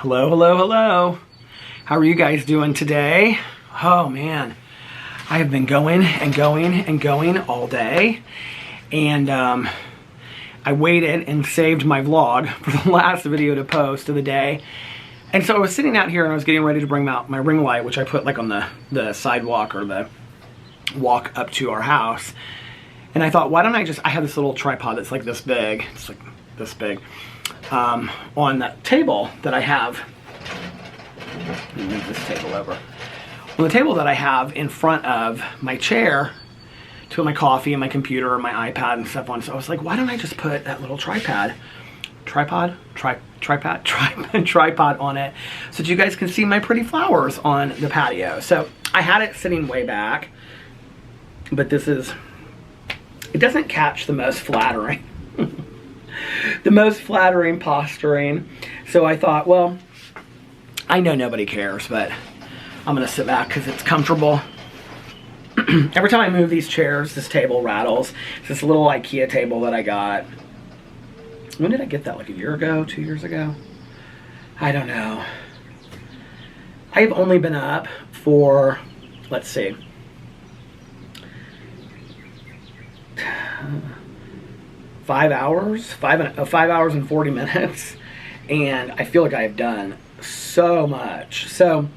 Hello, hello, hello. How are you guys doing today? Oh man, I have been going and going and going all day. And I waited and saved my vlog for the last video to post of the day. And so I was sitting out here and I was getting ready to bring out my ring light, which I put like on the sidewalk or the walk up to our house. And I thought, why don't I have this little tripod that's like this big. It's like this big. On that table that I have, let me move this table over. On the table that I have in front of my chair to put my coffee and my computer and my iPad and stuff on. So I was like, why don't I just put that little tripod on it so that you guys can see my pretty flowers on the patio. So I had it sitting way back, but it doesn't catch the most flattering. The most flattering posturing. So I thought, well, I know nobody cares, but I'm gonna sit back because it's comfortable. Every time I move these chairs, this table rattles. It's this little IKEA table that I got. When did I get that? Like a year ago, 2 years ago? I don't know. I've only been up for, let's see, 5 hours, 5 hours and 40 minutes, and I feel like I have done so much. So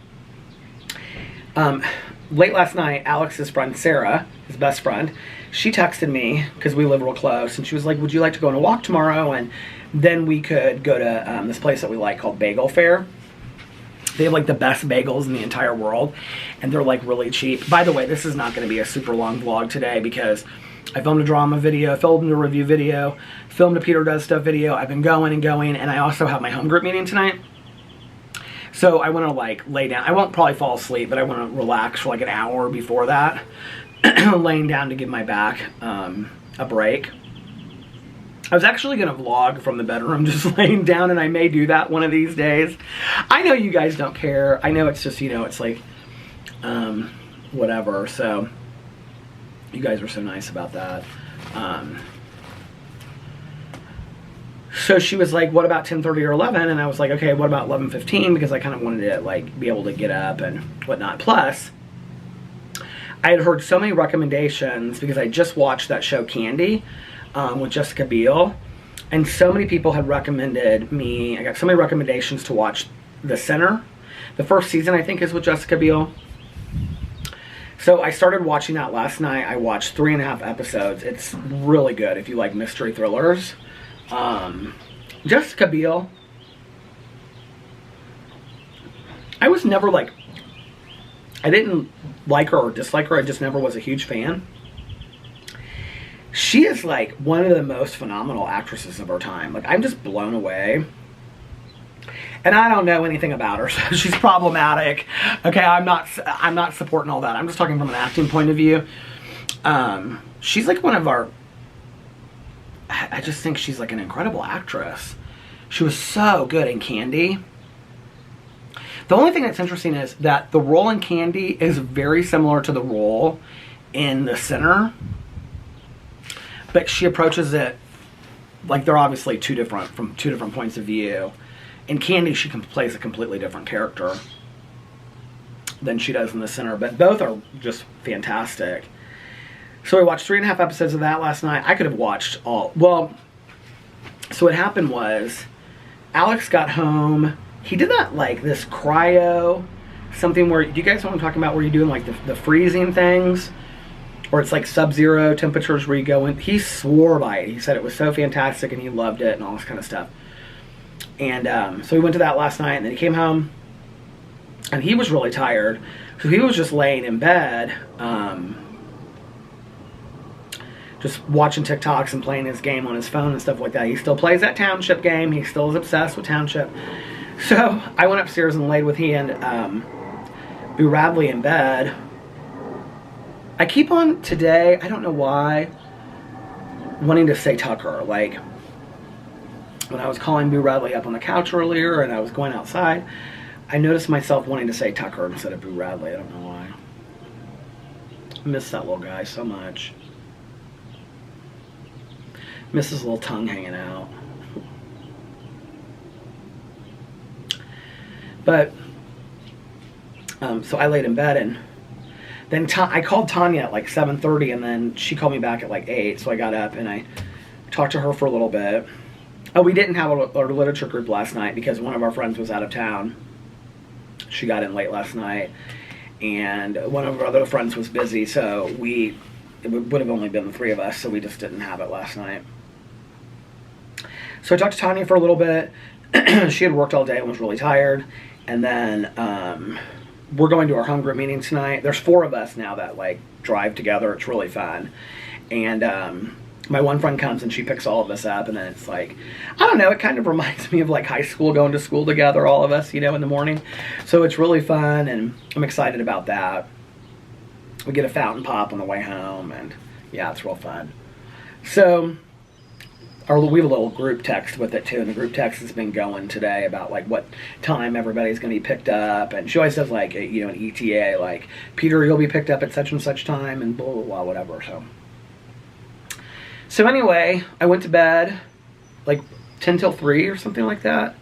late last night, Alex's friend Sarah, his best friend, she texted me because we live real close, and she was like, would you like to go on a walk tomorrow, and then we could go to this place that we like called Bagel Fair. They have like the best bagels in the entire world, and they're like really cheap. By the way, this is not going to be a super long vlog today because I filmed a drama video, filmed a review video, filmed a Peter Does Stuff video. I've been going and going, and I also have my home group meeting tonight. So I want to like lay down. I won't probably fall asleep, but I want to relax for like an hour before that. Laying down to give my back a break. I was actually going to vlog from the bedroom just laying down, and I may do that one of these days. I know you guys don't care. I know it's just, you know, it's like whatever. So you guys were so nice about that. So she was like, what about 10:30 or 11? And I was like, okay, what about 11:15? Because I kind of wanted to like be able to get up and whatnot. Plus, I had heard so many recommendations because I just watched that show Candy with Jessica Biel. And so many people had recommended me, I got so many recommendations to watch The Sinner. The first season, I think, is with Jessica Biel. So I started watching that last night. I watched 3.5 episodes. It's really good if you like mystery thrillers. Jessica Biel, I was never like, I didn't like her or dislike her. I just never was a huge fan. She is like one of the most phenomenal actresses of her time. Like, I'm just blown away. And I don't know anything about her, so she's problematic. Okay, I'm not supporting all that. I'm just talking from an acting point of view. She's like one of our, I just think she's like an incredible actress. She was so good in Candy. The only thing that's interesting is that the role in Candy is very similar to the role in The Sinner. But she approaches it like they're obviously from two different points of view. In Candy, she plays a completely different character than she does in The Sinner. But both are just fantastic. So I watched 3.5 episodes of that last night. I could have watched all. Well, so what happened was Alex got home. He did that like this cryo something where, do you guys know what I'm talking about, where you're doing like the freezing things? Or it's like sub-zero temperatures where you go in. He swore by it. He said it was so fantastic and he loved it and all this kind of stuff. And so we went to that last night, and then he came home and he was really tired. So he was just laying in bed, just watching TikToks and playing his game on his phone and stuff like that. He still plays that Township game. He still is obsessed with Township. So I went upstairs and laid with he and Boo Radley in bed. I keep on today, I don't know why, wanting to say Tucker. Like, when I was calling Boo Radley up on the couch earlier and I was going outside, I noticed myself wanting to say Tucker instead of Boo Radley. I don't know why. I miss that little guy so much. Miss his little tongue hanging out. But, so I laid in bed, and then I called Tanya at like 7:30, and then she called me back at like 8, so I got up and I talked to her for a little bit. Oh, we didn't have our literature group last night because one of our friends was out of town. She got in late last night, and one of our other friends was busy, so it would have only been the 3 of us, so we just didn't have it last night. So I talked to Tanya for a little bit. She had worked all day and was really tired. And then we're going to our home group meeting tonight. There's 4 of us now that like drive together. It's really fun. And my one friend comes and she picks all of us up, and then it's like, I don't know, it kind of reminds me of like high school, going to school together, all of us, you know, in the morning. So it's really fun, and I'm excited about that. We get a fountain pop on the way home, and yeah, it's real fun. So we have a little group text with it too, and the group text has been going today about like what time everybody's going to be picked up, and she always does like you know, an ETA, like Peter, you'll be picked up at such and such time, and blah blah blah, whatever. So anyway, I went to bed like 10 till 3 or something like that.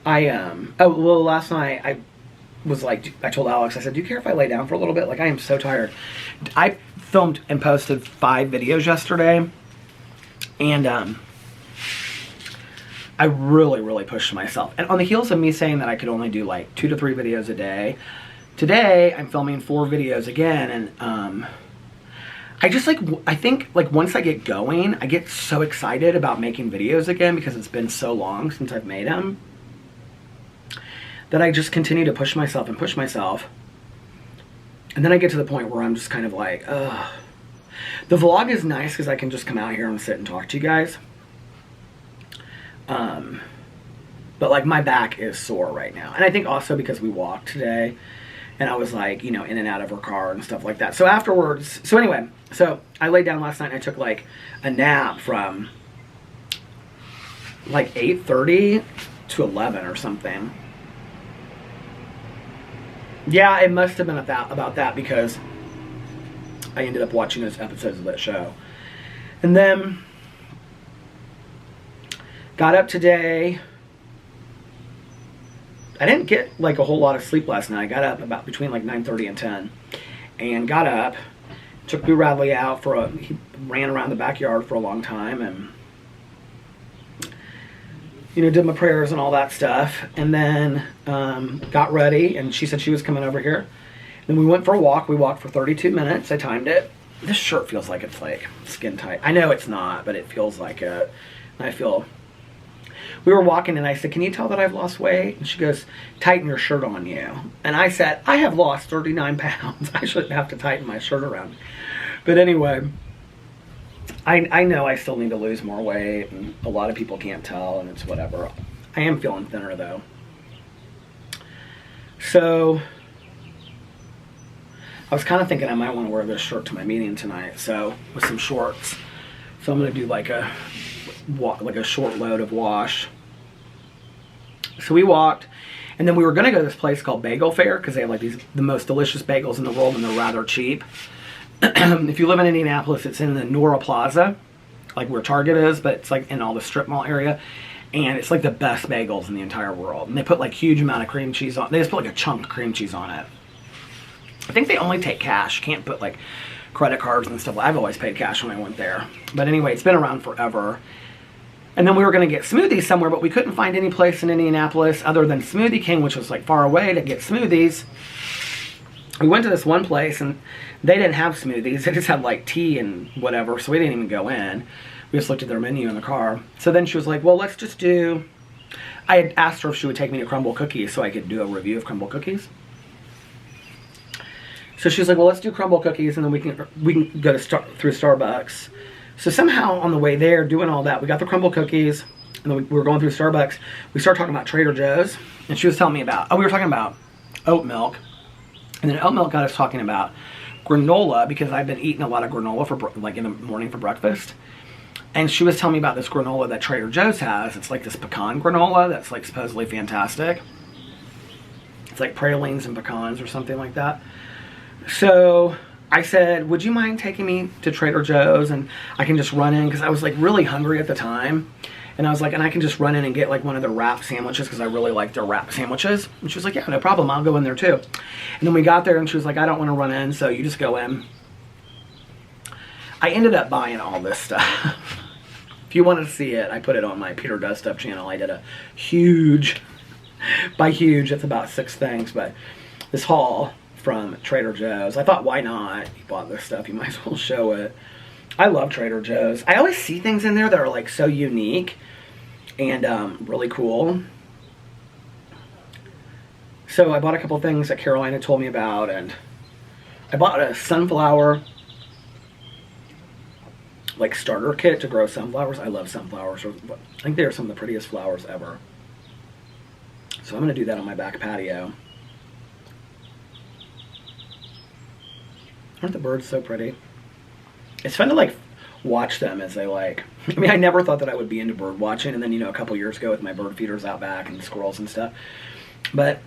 Last night I was like, I told Alex, I said, do you care if I lay down for a little bit? Like, I am so tired. I filmed and posted 5 videos yesterday, and I really pushed myself. And on the heels of me saying that I could only do like 2 to 3 videos a day, today I'm filming 4 videos again, and I think like once I get going, I get so excited about making videos again because it's been so long since I've made them, that I just continue to push myself and push myself. And then I get to the point where I'm just kind of like, ugh. The vlog is nice because I can just come out here and sit and talk to you guys. But like my back is sore right now. And I think also because we walked today, and I was like, you know, in and out of her car and stuff like that. So afterwards, so anyway, so I laid down last night and I took like a nap from like 8:30 to 11 or something. Yeah, it must have been about that because I ended up watching those episodes of that show. And then got up today. I didn't get like a whole lot of sleep last night. I got up about between like 9:30 and 10, and got up, took Boo Radley out he ran around the backyard for a long time, and you know, did my prayers and all that stuff, and then got ready, and she said she was coming over here. Then we went for a walk. We walked for 32 minutes. I timed it. This shirt feels like it's like skin tight. I know it's not, but it feels like it. And I feel... We were walking, and I said, can you tell that I've lost weight? And she goes, tighten your shirt on you. And I said, I have lost 39 pounds. I shouldn't have to tighten my shirt around. But anyway, I know I still need to lose more weight, and a lot of people can't tell, and it's whatever. I am feeling thinner, though. So I was kind of thinking I might want to wear this shirt to my meeting tonight, so with some shorts. So I'm going to do like a short load of wash. So we walked, and then we were going to go to this place called Bagel Fair because they have like the most delicious bagels in the world, and they're rather cheap. If you live in Indianapolis, it's in the Nora Plaza, like where Target is, but it's like in all the strip mall area, and it's like the best bagels in the entire world. And they put like huge amount of cream cheese on. They just put like a chunk of cream cheese on it. I think they only take cash. You can't put like credit cards and stuff. I've always paid cash when I went there. But anyway, it's been around forever. And then we were going to get smoothies somewhere, but we couldn't find any place in Indianapolis other than Smoothie King, which was like far away to get smoothies. We went to this one place, and they didn't have smoothies. They just had like tea and whatever, so we didn't even go in. We just looked at their menu in the car. So then she was like, well, let's just do... I had asked her if she would take me to Crumble Cookies so I could do a review of Crumble Cookies. So she was like, well, let's do Crumble Cookies, and then we can go through Starbucks. So somehow on the way there, doing all that, we got the Crumble Cookies, and then we were going through Starbucks. We started talking about Trader Joe's, and she was telling me about... we were talking about oat milk. And then oat milk got us talking about granola, because I've been eating a lot of granola for like in the morning for breakfast. And she was telling me about this granola that Trader Joe's has. It's like this pecan granola that's like supposedly fantastic. It's like pralines and pecans or something like that. So I said, would you mind taking me to Trader Joe's, and I can just run in, because I was like really hungry at the time. And I was like, and I can just run in and get like one of their wrap sandwiches because I really like their wrap sandwiches. And she was like, yeah, no problem. I'll go in there too. And then we got there and she was like, I don't want to run in, so you just go in. I ended up buying all this stuff. If you wanted to see it, I put it on my Peter Does Stuff channel. I did a huge, by huge, it's about 6 things, but this haul from Trader Joe's. I thought, why not? You bought this stuff, you might as well show it. I love Trader Joe's. I always see things in there that are like so unique and really cool. So I bought a couple things that Carolina told me about, and I bought a sunflower like starter kit to grow sunflowers. I love sunflowers. I think they're some of the prettiest flowers ever. So I'm going to do that on my back patio. Aren't the birds so pretty? It's fun to like watch them as they like, I mean, I never thought that I would be into bird watching, and then, you know, a couple years ago with my bird feeders out back and the squirrels and stuff. But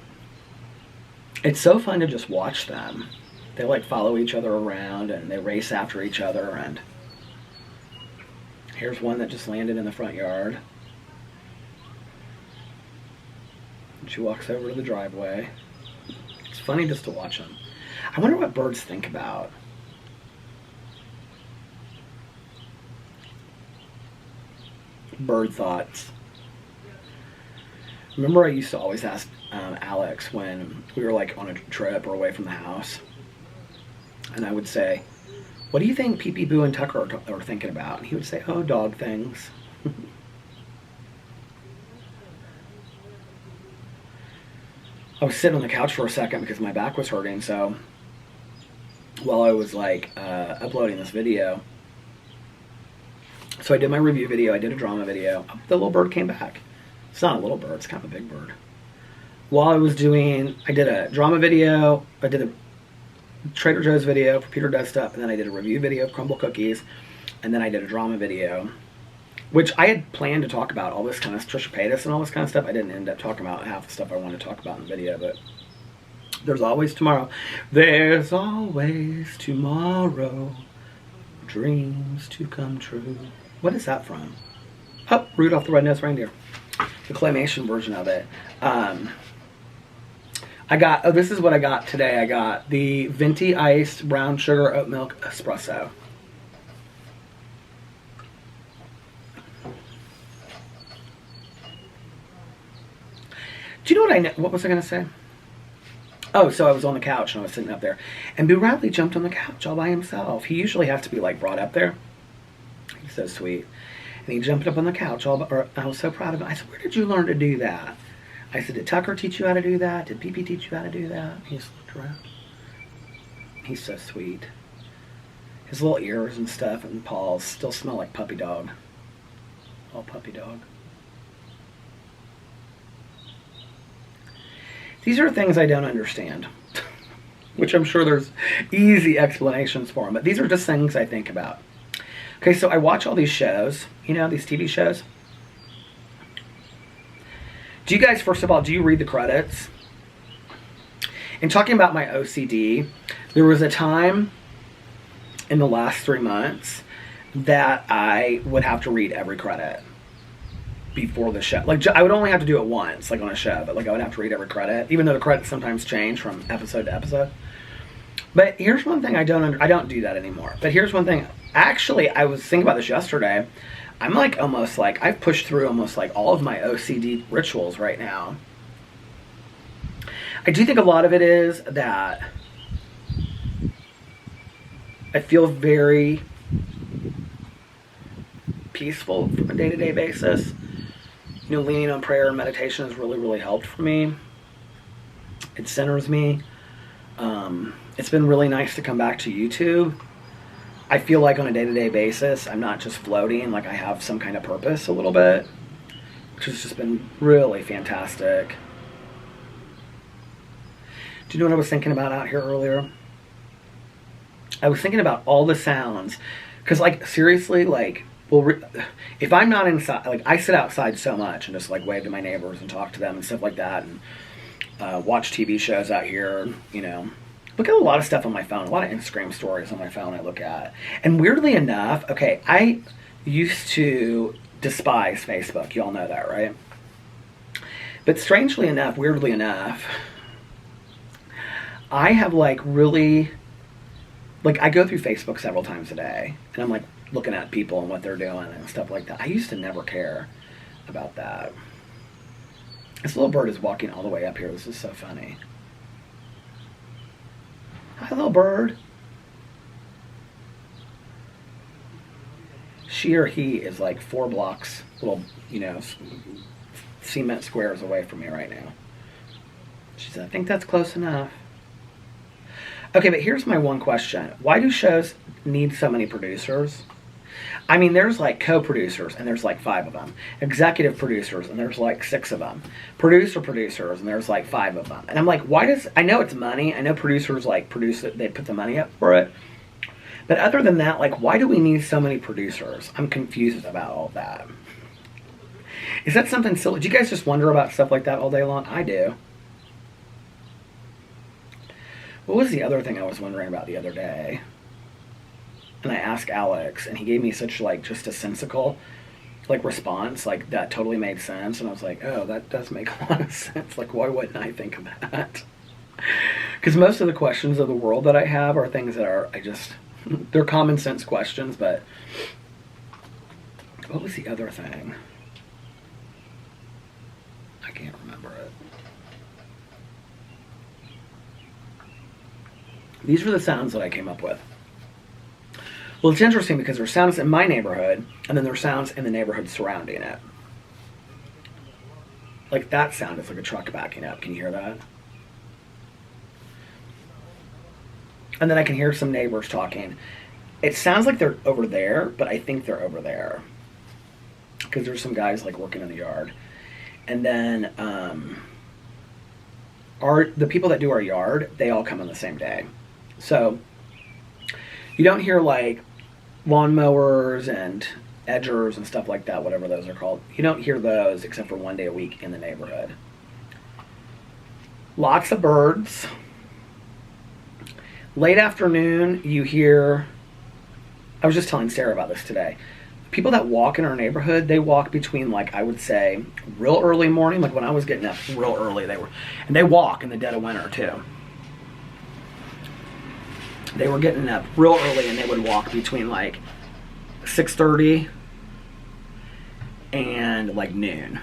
it's so fun to just watch them. They like follow each other around and they race after each other, and here's one that just landed in the front yard. And she walks over to the driveway. It's funny just to watch them. I wonder what birds think about. Bird thoughts. Remember I used to always ask Alex when we were like on a trip or away from the house. And I would say, what do you think Pee-Pee, Boo, and Tucker are thinking about? And he would say, oh, dog things. I was sitting on the couch for a second because my back was hurting, so while I was like uploading this video, so I did my review video, I did a drama video, the little bird came back. It's not a little bird, it's kind of a big bird. While I was doing, I did a drama video, I did a Trader Joe's video for Peter Does Stuff, and then I did a review video of crumble cookies, and then I did a drama video, which I had planned to talk about all this kind of Trisha Paytas and all this kind of stuff. I didn't end up talking about half the stuff I wanted to talk about in the video, but there's always tomorrow. There's always tomorrow, dreams to come true. What is that from? Oh, Rudolph the Red-Nosed Reindeer. The claymation version of it. I got, oh, this is what I got today. I got the venti iced brown sugar oat milk espresso. Do you know what what was I going to say? Oh, so I was on the couch and I was sitting up there. And Boo Radley jumped on the couch all by himself. He usually has to be like brought up there. He's so sweet. And he jumped up on the couch all by, I was so proud of him. I said, where did you learn to do that? I said, did Tucker teach you how to do that? Did Pee-Pee teach you how to do that? He just looked around. He's so sweet. His little ears and stuff and paws still smell like puppy dog. All puppy dog. These are things I don't understand, which I'm sure there's easy explanations for them, but these are just things I think about. Okay, so I watch all these shows, you know, these TV shows. Do you guys, first of all, do you read the credits? In talking about my OCD, there was a time in the last 3 months that I would have to read every credit before the show. Like, I would only have to do it once, like on a show, but like I would have to read every credit, even though the credits sometimes change from episode to episode. But here's one thing I don't do that anymore. But here's one thing. Actually, I was thinking about this yesterday. I'm like almost like, I've pushed through almost like all of my OCD rituals right now. I do think a lot of it is that I feel very peaceful from a day-to-day basis. You know, leaning on prayer and meditation has really, really helped for me. It centers me. It's been really nice to come back to YouTube. I feel like on a day-to-day basis, I'm not just floating, like I have some kind of purpose a little bit, which has just been really fantastic. Do you know what I was thinking about out here earlier? I was thinking about all the sounds, because like seriously, like, well, if I'm not inside, like I sit outside so much and just like wave to my neighbors and talk to them and stuff like that, and watch TV shows out here, you know. Look at a lot of stuff on my phone, a lot of Instagram stories on my phone I look at. And weirdly enough, okay, I used to despise Facebook. You all know that, right? But strangely enough, weirdly enough, I have like really, like I go through Facebook several times a day and I'm like looking at people and what they're doing and stuff like that. I used to never care about that. This little bird is walking all the way up here. This is so funny. Hi, little bird. She or he is like 4 blocks, little, you know, cement squares away from me right now. She said, I think that's close enough. Okay, but here's my one question. Why do shows need so many producers? I mean, there's like co-producers, and there's like 5 of them. Executive producers, and there's like 6 of them. Producers, and there's like 5 of them. And I'm like, why does, I know it's money. I know producers like produce it, they put the money up for it. But other than that, like, why do we need so many producers? I'm confused about all that. Is that something silly? Do you guys just wonder about stuff like that all day long? I do. What was the other thing I was wondering about the other day? And I asked Alex, and he gave me such, like, just a sensical, like, response. Like, that totally made sense. And I was like, oh, that does make a lot of sense. Like, why wouldn't I think of that? Because most of the questions of the world that I have are things that are, they're common sense questions, but what was the other thing? I can't remember it. These were the sounds that I came up with. Well, it's interesting because there's sounds in my neighborhood, and then there's sounds in the neighborhood surrounding it. Like that sound is like a truck backing up. Can you hear that? And then I can hear some neighbors talking. It sounds like they're over there, but I think they're over there. Because there's some guys like working in the yard. And then the people that do our yard, they all come on the same day. So you don't hear like lawnmowers and edgers and stuff like that, whatever those are called. You don't hear those except for one day a week in the neighborhood. Lots of birds. Late afternoon, you hear, I was just telling Sarah about this today. People that walk in our neighborhood, they walk between, like, I would say, real early morning, like when I was getting up real early, and they walk in the dead of winter too. They were getting up real early and they would walk between like 6:30 and like noon.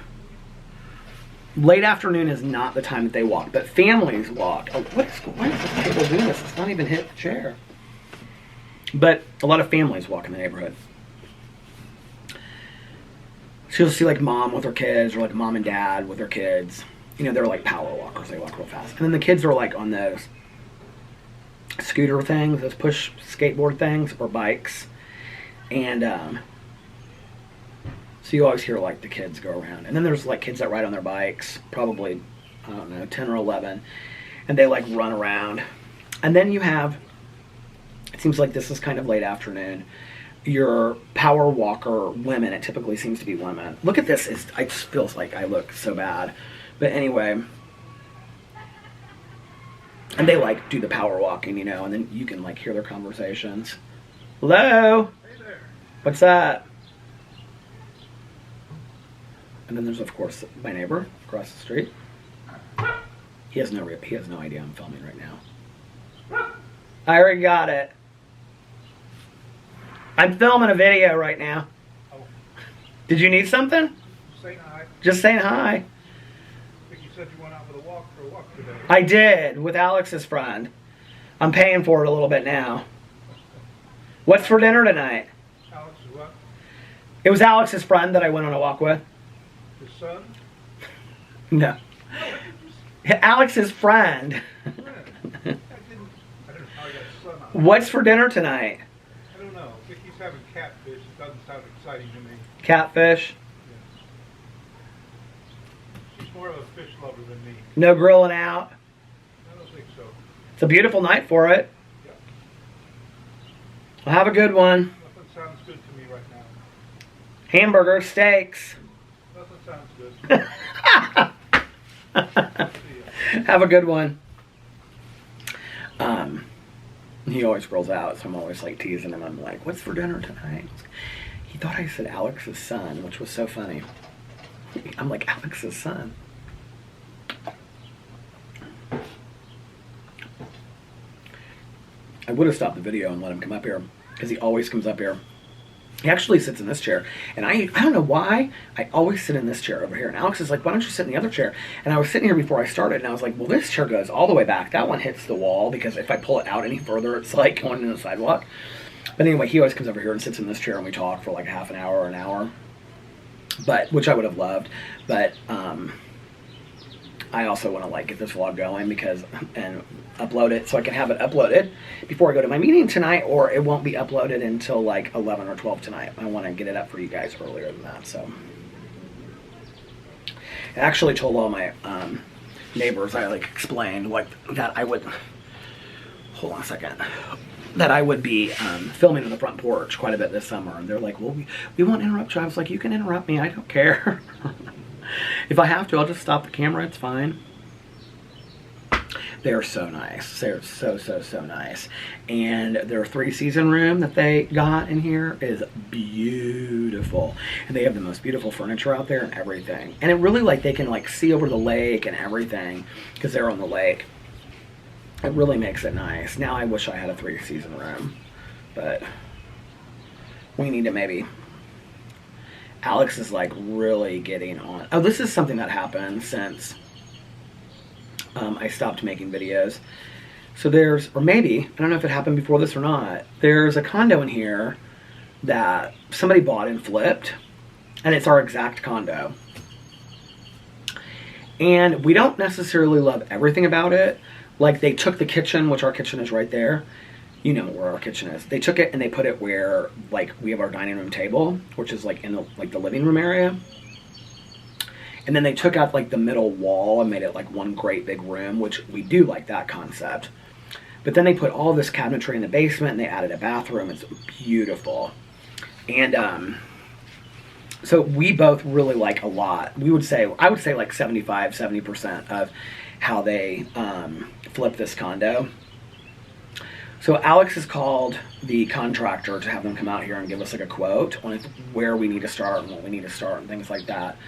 Late afternoon is not the time that they walk, but families walk. Oh, why is this table doing this? It's not even hit the chair. But a lot of families walk in the neighborhood. So you'll see like mom with her kids, or like mom and dad with their kids. You know, they're like power walkers. They walk real fast. And then the kids are like on those scooter things, those push skateboard things, or bikes. And so you always hear like the kids go around. And then there's like kids that ride on their bikes, probably, I don't know, 10 or 11. And they like run around. And then you have, it seems like this is kind of late afternoon, your power walker women. It typically seems to be women. Look at this. It just feels like I look so bad. But anyway, and they like do the power walking, you know, and then you can like hear their conversations. Hello? Hey there. What's that? And then there's of course my neighbor across the street. He has no idea I'm filming right now. I already got it. I'm filming a video right now. Oh. Did you need something? Saying hi. Just saying hi. I think you said you went out for a walk today. I did, with Alex's friend. I'm paying for it a little bit now. What's for dinner tonight? Alex is what? It was Alex's friend that I went on a walk with. His son? No. Alex's friend. I don't know how he got his son on. What's for dinner tonight? I don't know. I think he's having catfish. It doesn't sound exciting to me. Catfish. Yeah. He's more of a fish lover than me. No grilling out. I don't think so. It's a beautiful night for it. Yeah. Well, have a good one. Nothing sounds good to me right now. Hamburger, steaks. Nothing sounds good. See ya. Have a good one. He always rolls out, so I'm always like teasing him. I'm like, what's for dinner tonight? He thought I said Alex's son, which was so funny. I'm like, Alex's son. I would have stopped the video and let him come up here, because he always comes up here. He actually sits in this chair, and I don't know why, I always sit in this chair over here. And Alex is like, why don't you sit in the other chair? And I was sitting here before I started, and I was like, well, this chair goes all the way back. That one hits the wall, because if I pull it out any further, it's like going into the sidewalk. But anyway, he always comes over here and sits in this chair, and we talk for like half an hour or an hour. But, which I would have loved. But, I also want to like get this vlog going and upload it so I can have it uploaded before I go to my meeting tonight, or it won't be uploaded until like 11 or 12 tonight. I want to get it up for you guys earlier than that. So I actually told all my neighbors, I like explained like that I would, hold on a second, that I would be filming on the front porch quite a bit this summer. And they're like, well, we won't interrupt you. I was like, you can interrupt me, I don't care. If I have to, I'll just stop the camera, it's fine. They're so nice. They're so nice. And their 3-season room that they got in here is beautiful. And they have the most beautiful furniture out there and everything. And it really, like, they can, like, see over the lake and everything, because they're on the lake. It really makes it nice. Now I wish I had a 3-season room, but we need to maybe... Alex is like really getting on. Oh, this is something that happened since I stopped making videos. So there's, or maybe, I don't know if it happened before this or not, there's a condo in here that somebody bought and flipped, and it's our exact condo. And we don't necessarily love everything about it. Like, they took the kitchen, which our kitchen is right there. You know where our kitchen is. They took it and they put it where, like, we have our dining room table, which is like in the, like, the living room area. And then they took out like the middle wall and made it like one great big room, which we do like that concept. But then they put all this cabinetry in the basement and they added a bathroom. It's beautiful. And so we both really like a lot. I would say like 70% of how they flipped this condo. So Alex has called the contractor to have them come out here and give us like a quote on where we need to start and what we need to start and things like that.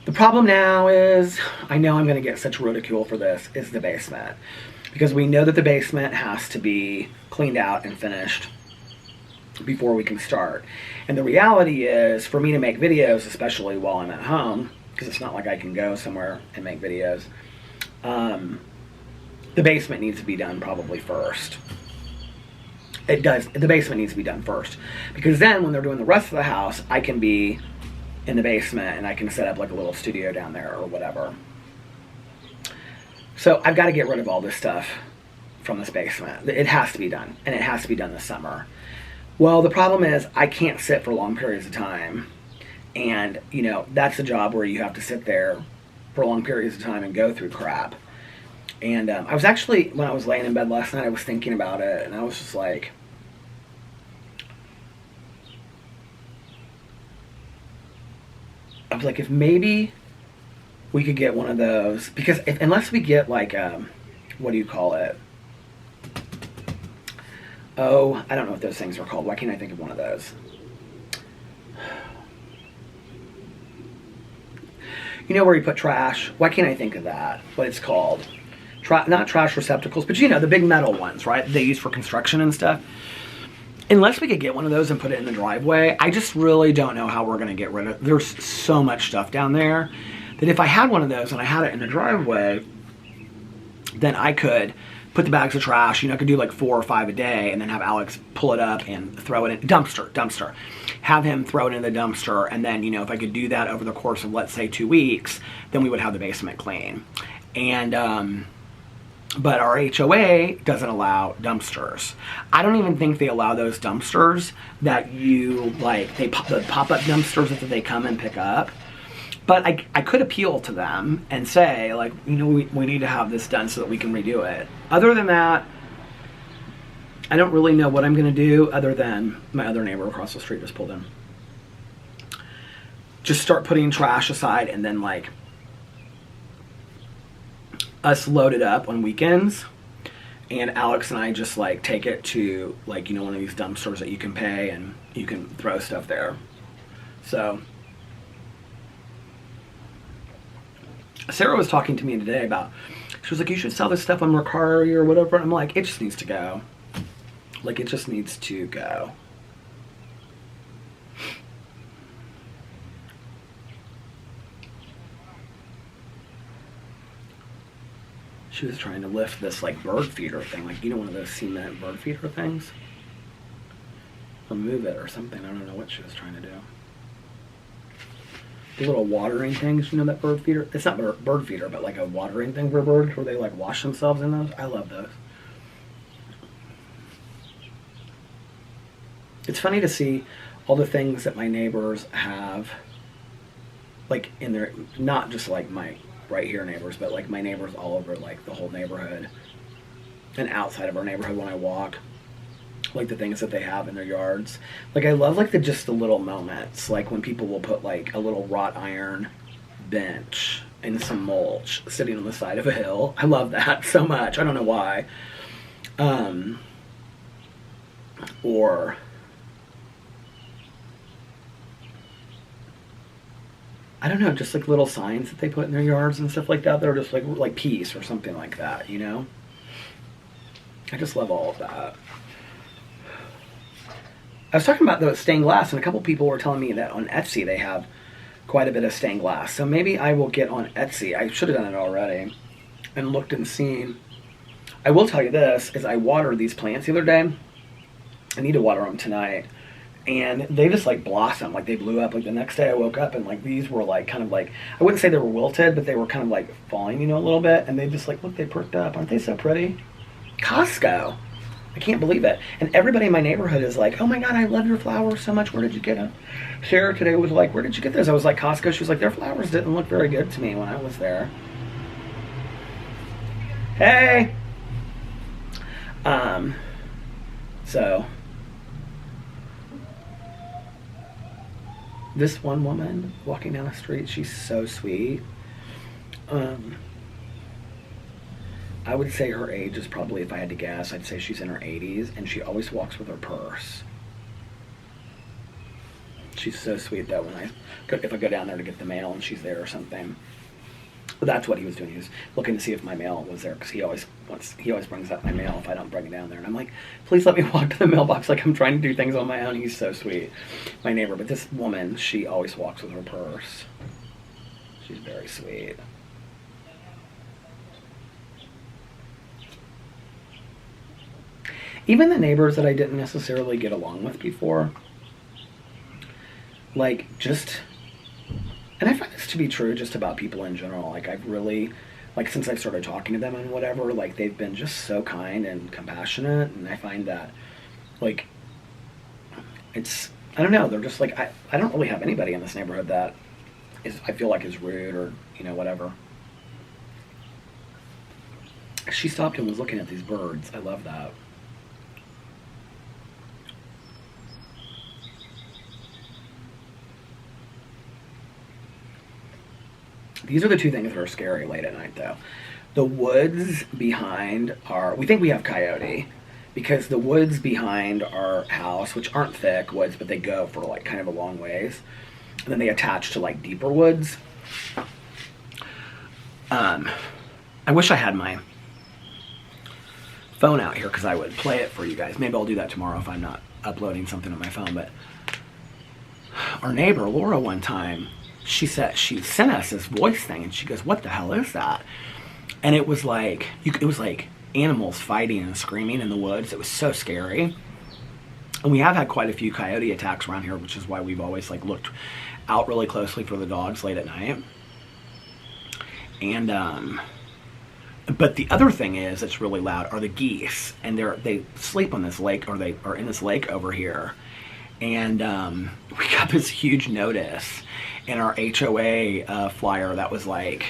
The problem now is, I know I'm going to get such ridicule for this, is the basement. Because we know that the basement has to be cleaned out and finished before we can start. And the reality is, for me to make videos, especially while I'm at home, because it's not like I can go somewhere and make videos, the basement needs to be done probably first. It does. The basement needs to be done first. Because then when they're doing the rest of the house, I can be in the basement and I can set up like a little studio down there or whatever. So I've got to get rid of all this stuff from this basement. It has to be done. And it has to be done this summer. Well, the problem is I can't sit for long periods of time. And, you know, that's a job where you have to sit there for long periods of time and go through crap. And I was actually, when I was laying in bed last night, I was thinking about it, and I was just like, if maybe we could get one of those, because unless we get like, what do you call it? Oh, I don't know what those things are called. Why can't I think of one of those? You know where you put trash? Why can't I think of that? What it's called? Not trash receptacles, but you know, the big metal ones, right? They use for construction and stuff. Unless we could get one of those and put it in the driveway, I just really don't know how we're going to get rid of it. There's so much stuff down there that if I had one of those and I had it in the driveway, then I could put the bags of trash, you know, I could do like 4 or 5 a day and then have Alex pull it up and throw it in, dumpster. Have him throw it in the dumpster, and then, you know, if I could do that over the course of, let's say, 2 weeks, then we would have the basement clean. And, but our HOA doesn't allow dumpsters. I don't even think they allow those dumpsters that you, like, the pop-up dumpsters that they come and pick up. But I could appeal to them and say, like, you know, we need to have this done so that we can redo it. Other than that, I don't really know what I'm going to do, other than my other neighbor across the street just pulled in. Just start putting trash aside, and then, like, us load it up on weekends, and Alex and I just, like, take it to, like, you know, one of these dumpsters that you can pay and you can throw stuff there. So Sarah was talking to me today about, she was like, you should sell this stuff on Mercari or whatever. And I'm like, it just needs to go. Like, it just needs to go. She was trying to lift this like bird feeder thing, like, you know, one of those cement bird feeder things, or move it or something. I don't know what she was trying to do. The little watering things, you know, that bird feeder. It's not bird feeder, but like a watering thing for birds where they like wash themselves in those. I love those. It's funny to see all the things that my neighbors have, like in their, not just like my right here neighbors, but like my neighbors all over like the whole neighborhood and outside of our neighborhood when I walk, like the things that they have in their yards. Like I love like just the little moments, like when people will put like a little wrought iron bench and some mulch sitting on the side of a hill. I love that so much. I don't know why. Or I don't know, just like little signs that they put in their yards and stuff like that. They're just like peace or something like that, you know? I just love all of that. I was talking about the stained glass, and a couple people were telling me that on Etsy they have quite a bit of stained glass. So maybe I will get on Etsy. I should have done it already and looked and seen. I will tell you this, is I watered these plants the other day. I need to water them tonight. And they just like blossom, like they blew up. Like the next day I woke up and like these were like kind of like, I wouldn't say they were wilted, but they were kind of like falling, you know, a little bit. And they just like, look, they perked up. Aren't they so pretty? Costco. I can't believe it. And everybody in my neighborhood is like, oh my God, I love your flowers so much. Where did you get them? Sarah today was like, where did you get those? I was like, Costco. She was like, their flowers didn't look very good to me when I was there. Hey. So this one woman walking down the street, she's so sweet. I would say her age is probably, if I had to guess, I'd say she's in her 80s, and she always walks with her purse. She's so sweet though. If I go down there to get the mail and she's there or something. But that's what he was doing. He was looking to see if my mail was there, because he always brings up my mail if I don't bring it down there. And I'm like, please let me walk to the mailbox. Like I'm trying to do things on my own. He's so sweet, my neighbor. But this woman, she always walks with her purse. She's very sweet. Even the neighbors that I didn't necessarily get along with before, like just, and I find this to be true just about people in general. Like I've really, like since I started talking to them and whatever, like they've been just so kind and compassionate. And I find that like, it's, I don't know, they're just like, I don't really have anybody in this neighborhood that is, I feel like is rude or, you know, whatever. She stopped and was looking at these birds. I love that. These are the two things that are scary late at night, though. The woods behind we think we have coyote, because the woods behind our house, which aren't thick woods, but they go for like kind of a long ways, and then they attach to like deeper woods. I wish I had my phone out here because I would play it for you guys. Maybe I'll do that tomorrow if I'm not uploading something on my phone. But our neighbor, Laura, one time, she said, she sent us this voice thing, and she goes, what the hell is that? And it was like, animals fighting and screaming in the woods. It was so scary. And we have had quite a few coyote attacks around here, which is why we've always like looked out really closely for the dogs late at night. And but the other thing is that's really loud are the geese, and they sleep on this lake, or they are in this lake over here. And we got this huge notice in our HOA flyer that was like,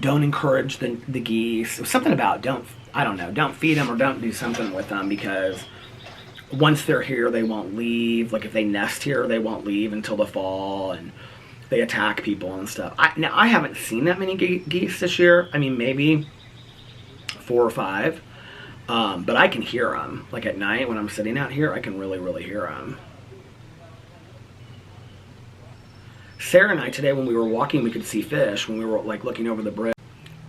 don't encourage the geese. It was something about don't feed them or don't do something with them, because once they're here they won't leave. Like if they nest here they won't leave until the fall, and they attack people and stuff. Now I haven't seen that many geese this year. I mean, maybe 4 or 5. But I can hear them. Like at night when I'm sitting out here, I can really, really hear them. Sarah and I today, when we were walking, we could see fish when we were like looking over the bridge.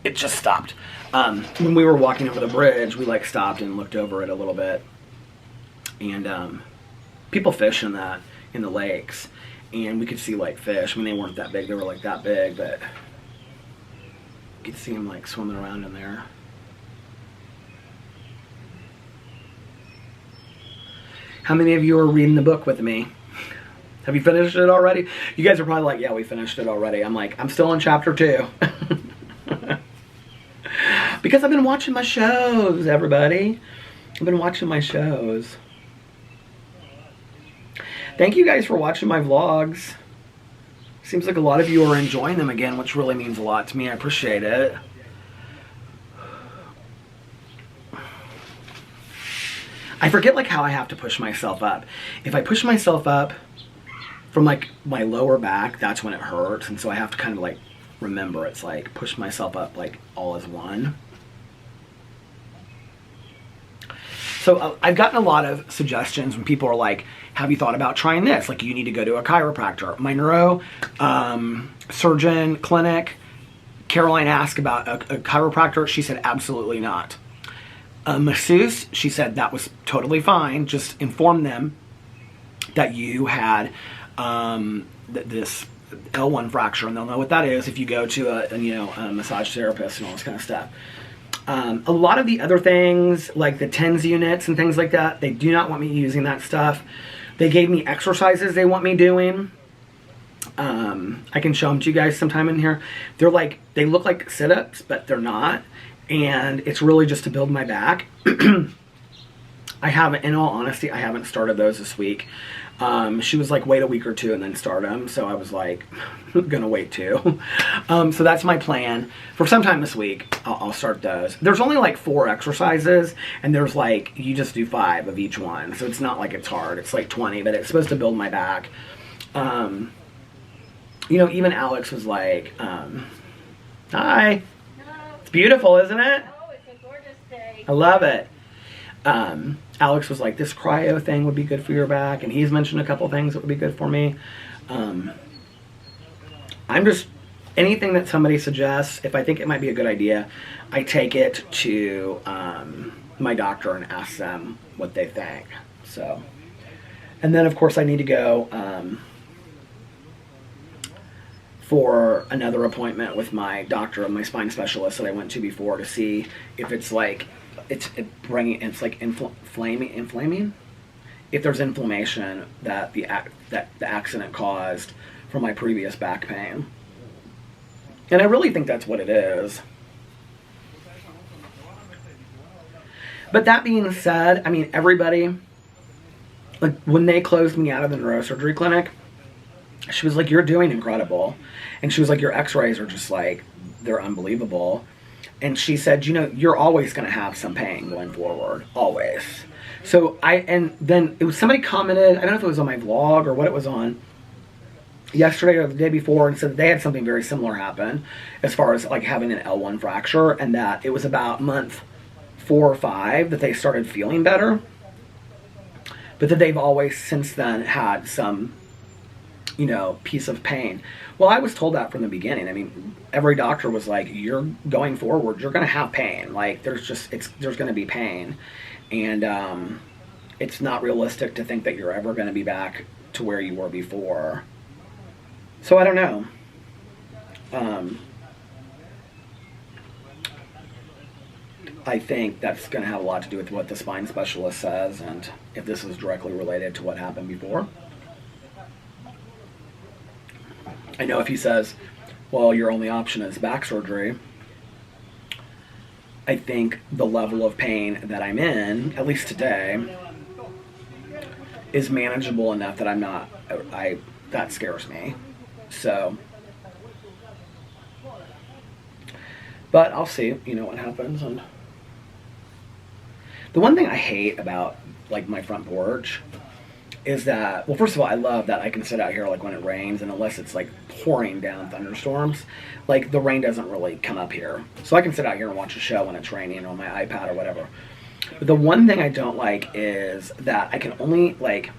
It just stopped. When we were walking over the bridge, we like stopped and looked over it a little bit. And people fish in the lakes, and we could see like fish. I mean, they weren't that big; they were like that big, but you could see them like swimming around in there. How many of you are reading the book with me? Have you finished it already? You guys are probably like, yeah, we finished it already. I'm like, I'm still in chapter 2. Because I've been watching my shows, everybody. I've been watching my shows. Thank you guys for watching my vlogs. Seems like a lot of you are enjoying them again, which really means a lot to me. I appreciate it. I forget like how I have to push myself up. If I push myself up from like my lower back, that's when it hurts. And so I have to kind of like remember, it's like push myself up like all as one. So I've gotten a lot of suggestions when people are like, have you thought about trying this? Like, you need to go to a chiropractor. My neuro surgeon clinic, Caroline asked about a chiropractor. She said, absolutely not. A masseuse, she said that was totally fine. Just inform them that you had this L1 fracture, and they'll know what that is if you go to a massage therapist and all this kind of stuff. A lot of the other things, like the TENS units and things like that, they do not want me using that stuff. They gave me exercises they want me doing. I can show them to you guys sometime in here. They're like, they look like sit-ups, but they're not. And it's really just to build my back. I haven't, in all honesty, I haven't started those this week. She was like, wait a week or two and then start them. So I was like, I'm gonna wait too. So that's my plan. For sometime this week, I'll start those. There's only like 4 exercises, and there's like, you just do 5 of each one. So it's not like it's hard. It's like 20, but it's supposed to build my back. You know, even Alex was like, hi. It's beautiful, isn't it? Oh, it's a gorgeous day. I love it. Alex was like, this cryo thing would be good for your back, and he's mentioned a couple things that would be good for me. I'm just, anything that somebody suggests, if I think it might be a good idea, I take it to my doctor and ask them what they think. So, and then of course I need to go for another appointment with my doctor, my spine specialist that I went to before, to see if it's like, it's like inflaming. If there's inflammation that the accident caused from my previous back pain. And I really think that's what it is. But that being said, I mean, everybody, like when they closed me out of the neurosurgery clinic, she was like, you're doing incredible. And she was like, your x-rays are just like, they're unbelievable. And she said, you know, you're always going to have some pain going forward. Always. So and then it was, somebody commented, I don't know if it was on my vlog or what it was on, yesterday or the day before, and said that they had something very similar happen as far as like having an L1 fracture, and that it was about month 4 or 5 that they started feeling better. But that they've always since then had some, you know, piece of pain. Well, I was told that from the beginning. I mean, every doctor was like, you're going forward, you're going to have pain. Like, there's going to be pain. And it's not realistic to think that you're ever going to be back to where you were before. So I don't know. I think that's going to have a lot to do with what the spine specialist says, and if this is directly related to what happened before. I know if he says, well, your only option is back surgery, I think the level of pain that I'm in, at least today, is manageable enough that I'm not, that scares me. So, but I'll see, you know, what happens. And the one thing I hate about, like, my front porch is that, well, first of all, I love that I can sit out here, like, when it rains, and unless it's, like, pouring down thunderstorms, like, the rain doesn't really come up here. So I can sit out here and watch a show when it's raining on my iPad or whatever. But the one thing I don't like is that I can only, like,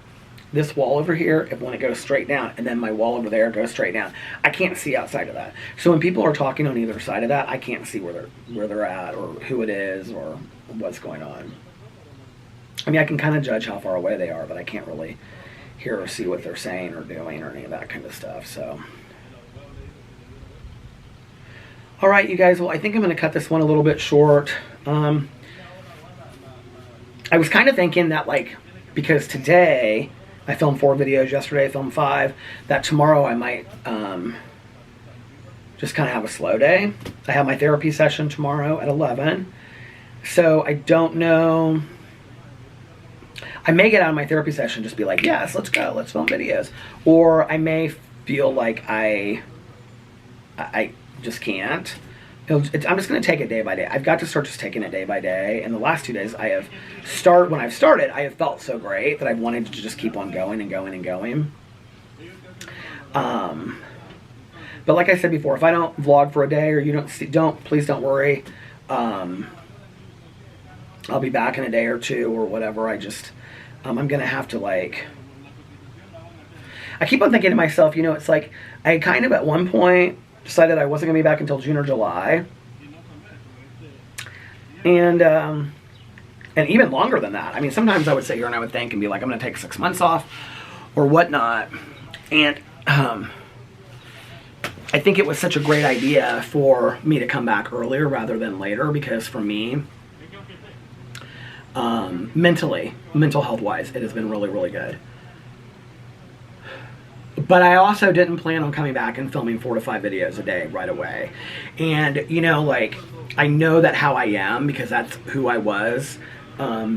this wall over here, if when it goes straight down, and then my wall over there goes straight down, I can't see outside of that. So when people are talking on either side of that, I can't see where they're at, or who it is, or what's going on. I mean, I can kind of judge how far away they are, but I can't really hear or see what they're saying or doing or any of that kind of stuff. So, all right, you guys. Well, I think I'm going to cut this one a little bit short. I was kind of thinking that, like, because today I filmed 4 videos, yesterday I filmed 5, that tomorrow I might just kind of have a slow day. I have my therapy session tomorrow at 11, so I don't know. I may get out of my therapy session, just be like, yes, let's go, let's film videos. Or I may feel like I just can't. I'm just going to take it day by day. I've got to start just taking it day by day. And the last 2 days when I've started, I have felt so great that I've wanted to just keep on going and going and going. But like I said before, if I don't vlog for a day or you please don't worry. I'll be back in a day or 2 or whatever. I'm going to have to, like, I keep on thinking to myself, it's like, I kind of at one point decided I wasn't going to be back until June or July. And even longer than that. I mean, sometimes I would sit here and I would think and be like, I'm going to take 6 months off or whatnot. And I think it was such a great idea for me to come back earlier rather than later, because for me, mental health wise, it has been really, really good. But I also didn't plan on coming back and filming 4 to 5 videos a day right away. And, like, I know that how I am, because that's who I was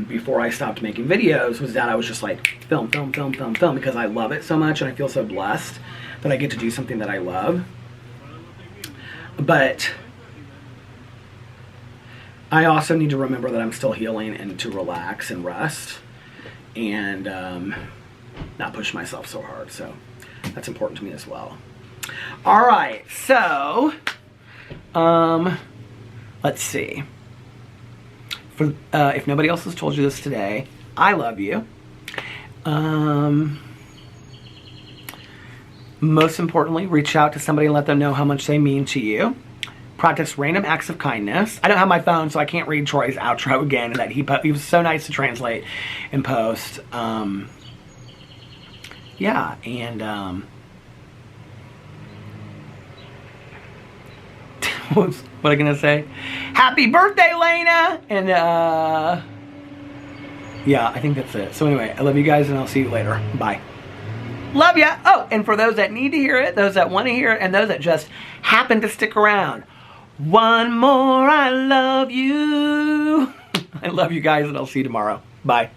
before I stopped making videos, was that I was just like, film, because I love it so much and I feel so blessed that I get to do something that I love. But I also need to remember that I'm still healing and to relax and rest and not push myself so hard. So that's important to me as well. All right, so let's see. If nobody else has told you this today, I love you. Most importantly, reach out to somebody and let them know how much they mean to you. Practice random acts of kindness. I don't have my phone, so I can't read Troy's outro again. That he was so nice to translate and post. Yeah, and what was I gonna say? Happy birthday, Lena! And yeah, I think that's it. So anyway, I love you guys, and I'll see you later. Bye. Love ya! Oh, and for those that need to hear it, those that want to hear it, and those that just happen to stick around, one more, I love you. I love you guys, and I'll see you tomorrow. Bye.